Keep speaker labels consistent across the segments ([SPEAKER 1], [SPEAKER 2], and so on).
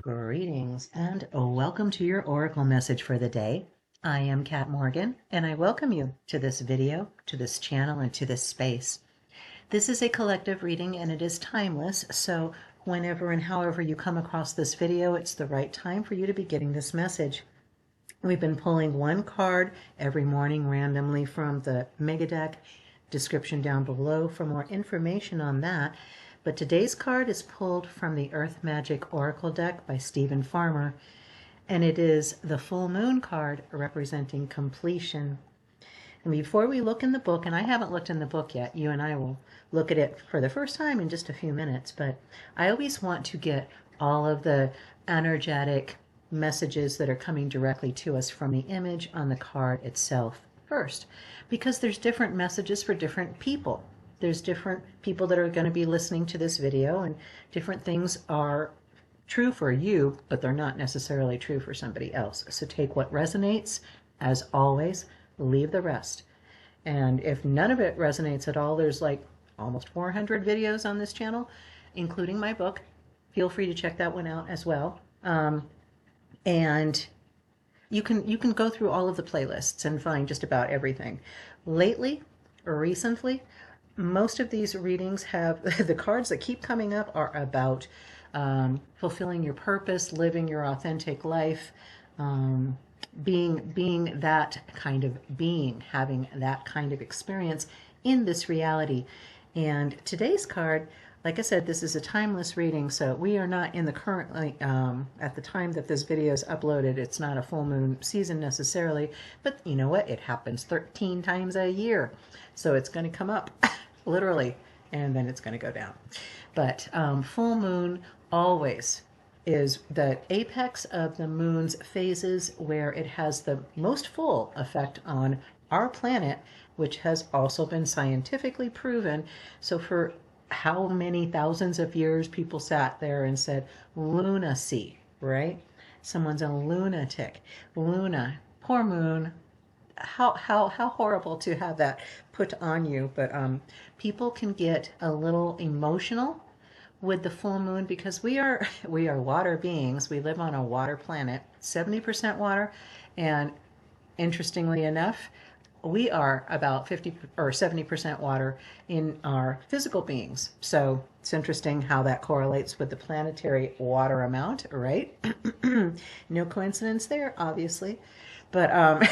[SPEAKER 1] Greetings and welcome to your Oracle message for the day. I am Kat Morgan and I welcome you to this video, to this channel, and to this space. This is a collective reading and it is timeless, so whenever and however you come across this video, it's the right time for you to be getting this message. We've been pulling one card every morning randomly from the Mega Deck, description down below for more information on that. But today's card is pulled from the Earth Magic Oracle deck by Stephen Farmer, and it is the Full Moon card representing completion. And before we look in the book, and I haven't looked in the book yet, you and I will look at it for the first time in just a few minutes, but I always want to get all of the energetic messages that are coming directly to us from the image on the card itself first, because there's different messages for different people. There's different people that are going to be listening to this video, and different things are true for you, but they're not necessarily true for somebody else. So take what resonates, as always, leave the rest. And if none of it resonates at all, there's like almost 400 videos on this channel, including my book. Feel free to check that one out as well. And you can go through all of the playlists and find just about everything. Lately, or recently, most of these readings have the cards that keep coming up are about fulfilling your purpose, living your authentic life, being that kind of being, having that kind of experience in this reality. And today's card, like I said, this is a timeless reading, so we are not in the currently, at the time that this video is uploaded, it's not a full moon season necessarily, but you know what? It happens 13 times a year. So it's going to come up, literally, and then it's going to go down. But full moon always is the apex of the moon's phases, where it has the most full effect on our planet, which has also been scientifically proven. So for how many thousands of years people sat there and said lunacy, right? Someone's a lunatic. Luna, poor moon. How horrible to have that put on you. But people can get a little emotional with the full moon, because we are water beings. We live on a water planet, 70% water, and interestingly enough, we are about 50 or 70% water in our physical beings. So it's interesting how that correlates with the planetary water amount, right? No coincidence there, obviously. But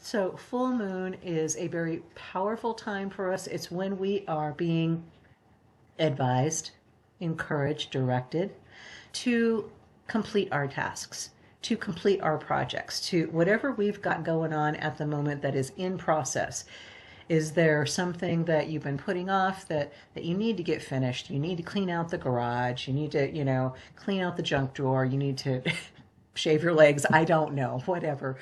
[SPEAKER 1] so full moon is a very powerful time for us. It's when we are being advised, encouraged, directed to complete our tasks, to complete our projects, to whatever we've got going on at the moment that is in process. Is there something that you've been putting off that you need to get finished? You need to clean out the garage. You need to, clean out the junk drawer. You need to shave your legs. I don't know, whatever.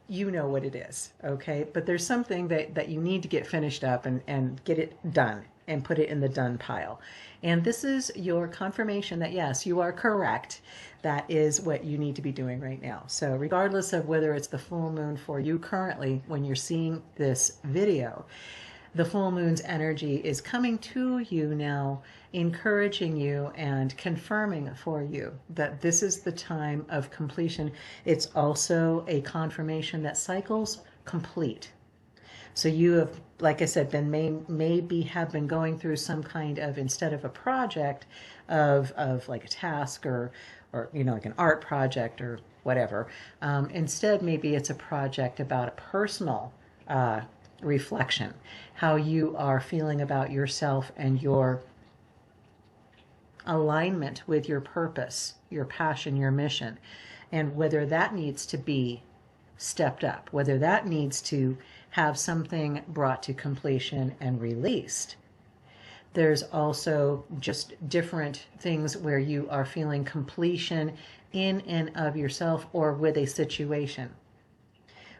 [SPEAKER 1] You know what it is, okay? But there's something that you need to get finished up and get it done and put it in the done pile. And this is your confirmation that yes, you are correct. That is what you need to be doing right now. So regardless of whether it's the full moon for you currently when you're seeing this video, the full moon's energy is coming to you now, encouraging you and confirming for you that this is the time of completion. It's also a confirmation that cycles complete. So you have, like I said, maybe have been going through some kind of, instead of a project of like a task or like an art project or whatever, instead maybe it's a project about a personal reflection, how you are feeling about yourself and your alignment with your purpose, your passion, your mission, and whether that needs to be stepped up, whether that needs to have something brought to completion and released. There's also just different things where you are feeling completion in and of yourself or with a situation,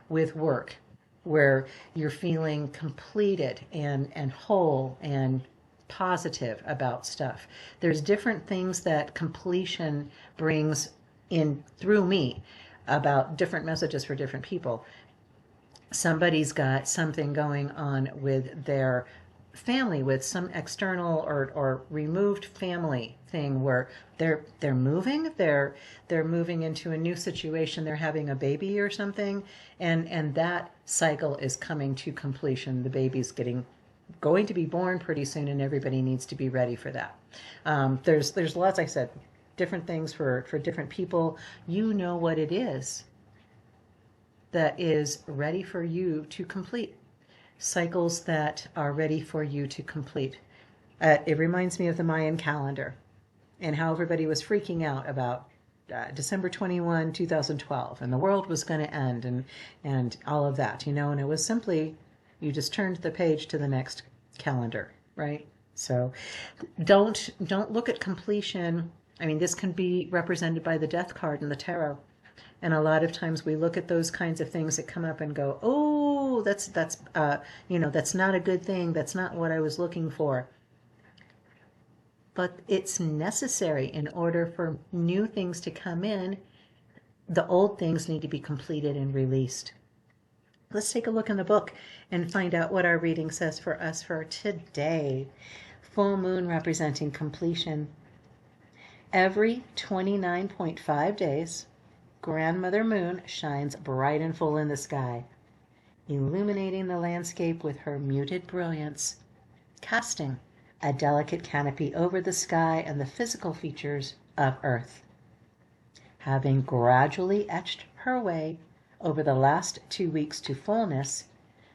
[SPEAKER 1] with work, where you're feeling completed and whole and positive about stuff. There's different things that completion brings in through me, about different messages for different people. Somebody's got something going on with their family with some external or removed family thing where they're moving into a new situation, they're having a baby or something, and that cycle is coming to completion. The baby's going to be born pretty soon, and everybody needs to be ready for that. There's lots, I said, different things for different people. You know what it is that is ready for you to complete. Cycles that are ready for you to complete. It reminds me of the Mayan calendar and how everybody was freaking out about December 21, 2012, and the world was going to end, and all of that, and it was simply, you just turned the page to the next calendar, right? So don't look at completion. I mean, this can be represented by the death card in the tarot. And a lot of times we look at those kinds of things that come up and go, oh, that's not a good thing. That's not what I was looking for. But it's necessary in order for new things to come in. The old things need to be completed and released. Let's take a look in the book and find out what our reading says for us for today. Full moon representing completion. Every 29.5 days, Grandmother Moon shines bright and full in the sky, illuminating the landscape with her muted brilliance, casting a delicate canopy over the sky and the physical features of Earth. Having gradually etched her way over the last 2 weeks to fullness,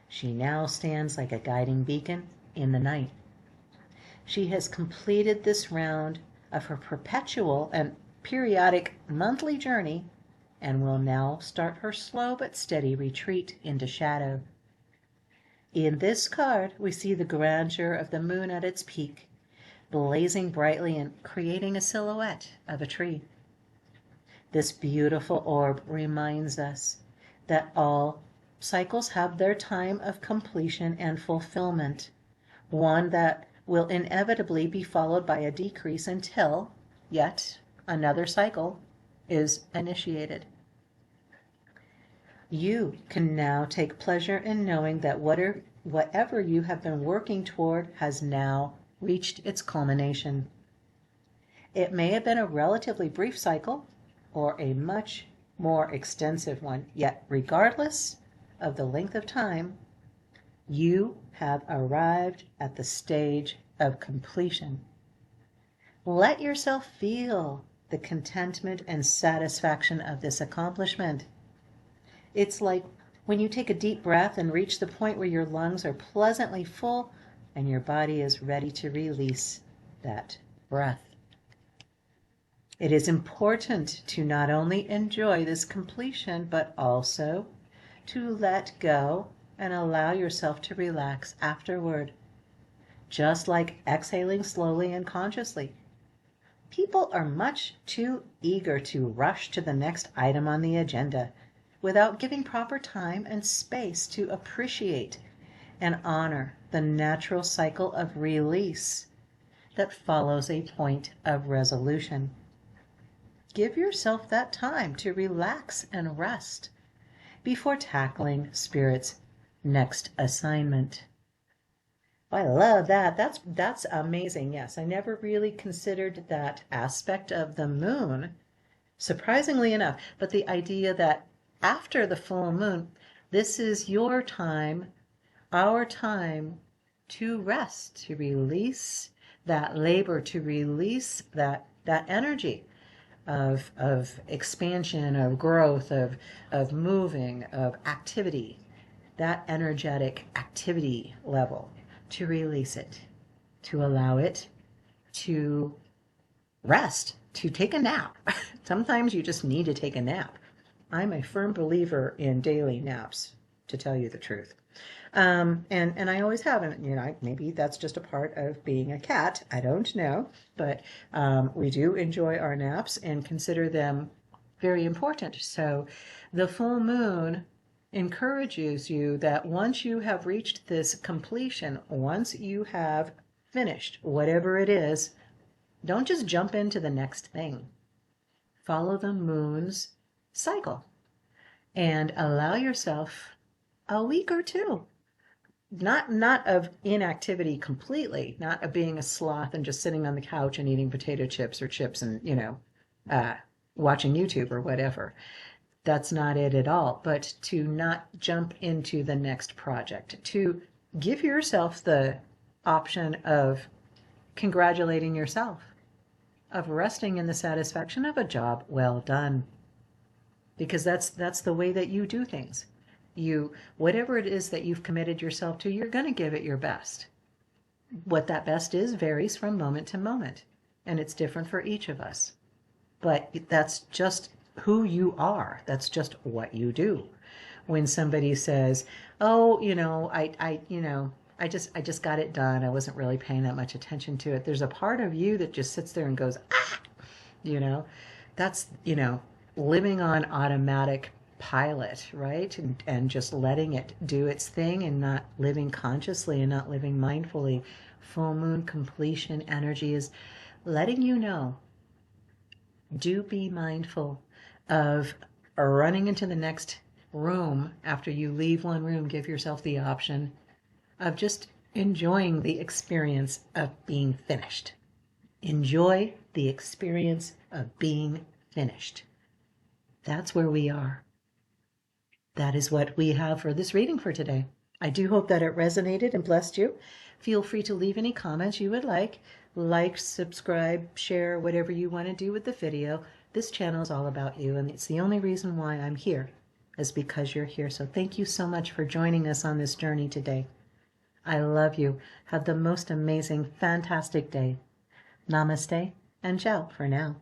[SPEAKER 1] she now stands like a guiding beacon in the night. She has completed this round of her perpetual and periodic monthly journey and will now start her slow but steady retreat into shadow. In this card, we see the grandeur of the moon at its peak, blazing brightly and creating a silhouette of a tree. This beautiful orb reminds us that all cycles have their time of completion and fulfillment, one that will inevitably be followed by a decrease until yet another cycle is initiated. You can now take pleasure in knowing that whatever you have been working toward has now reached its culmination. It may have been a relatively brief cycle or a much more extensive one, yet regardless of the length of time, you have arrived at the stage of completion. Let yourself feel the contentment and satisfaction of this accomplishment. It's like when you take a deep breath and reach the point where your lungs are pleasantly full and your body is ready to release that breath. It is important to not only enjoy this completion, but also to let go and allow yourself to relax afterward, just like exhaling slowly and consciously. People are much too eager to rush to the next item on the agenda without giving proper time and space to appreciate and honor the natural cycle of release that follows a point of resolution. Give yourself that time to relax and rest before tackling Spirit's next assignment. I love that. That's amazing. Yes, I never really considered that aspect of the moon, surprisingly enough, but the idea that after the full moon, this is your time, our time to rest, to release that labor, to release that energy of expansion, of growth, of moving, of activity, that energetic activity level, to release it, to allow it to rest, to take a nap. Sometimes you just need to take a nap. I'm a firm believer in daily naps, to tell you the truth. And I always have, and maybe that's just a part of being a cat. I don't know, but we do enjoy our naps and consider them very important. So the full moon encourages you that once you have reached this completion, once you have finished whatever it is, don't just jump into the next thing. Follow the moon's cycle and allow yourself a week or two, not of inactivity completely, not of being a sloth and just sitting on the couch and eating potato chips or chips and, uh, watching YouTube or whatever. That's not it at all. But to not jump into the next project, to give yourself the option of congratulating yourself, of resting in the satisfaction of a job well done, because that's the way that you do things. You, whatever it is that you've committed yourself to, you're going to give it your best. What that best is varies from moment to moment, and it's different for each of us. But that's just who you are. That's just what you do. When somebody says, "Oh, I just got it done. I wasn't really paying that much attention to it." There's a part of you that just sits there and goes, "Ah," you know. That's, living on automatic pilot, right? And just letting it do its thing and not living consciously and not living mindfully. Full moon completion energy is letting you know, do be mindful of running into the next room after you leave one room. Give yourself the option of just enjoying the experience of being finished. Enjoy the experience of being finished. That's where we are. That is what we have for this reading for today. I do hope that it resonated and blessed you. Feel free to leave any comments you would like. Like, subscribe, share, whatever you want to do with the video. This channel is all about you, and it's the only reason why I'm here is because you're here. So thank you so much for joining us on this journey today. I love you. Have the most amazing, fantastic day. Namaste and ciao for now.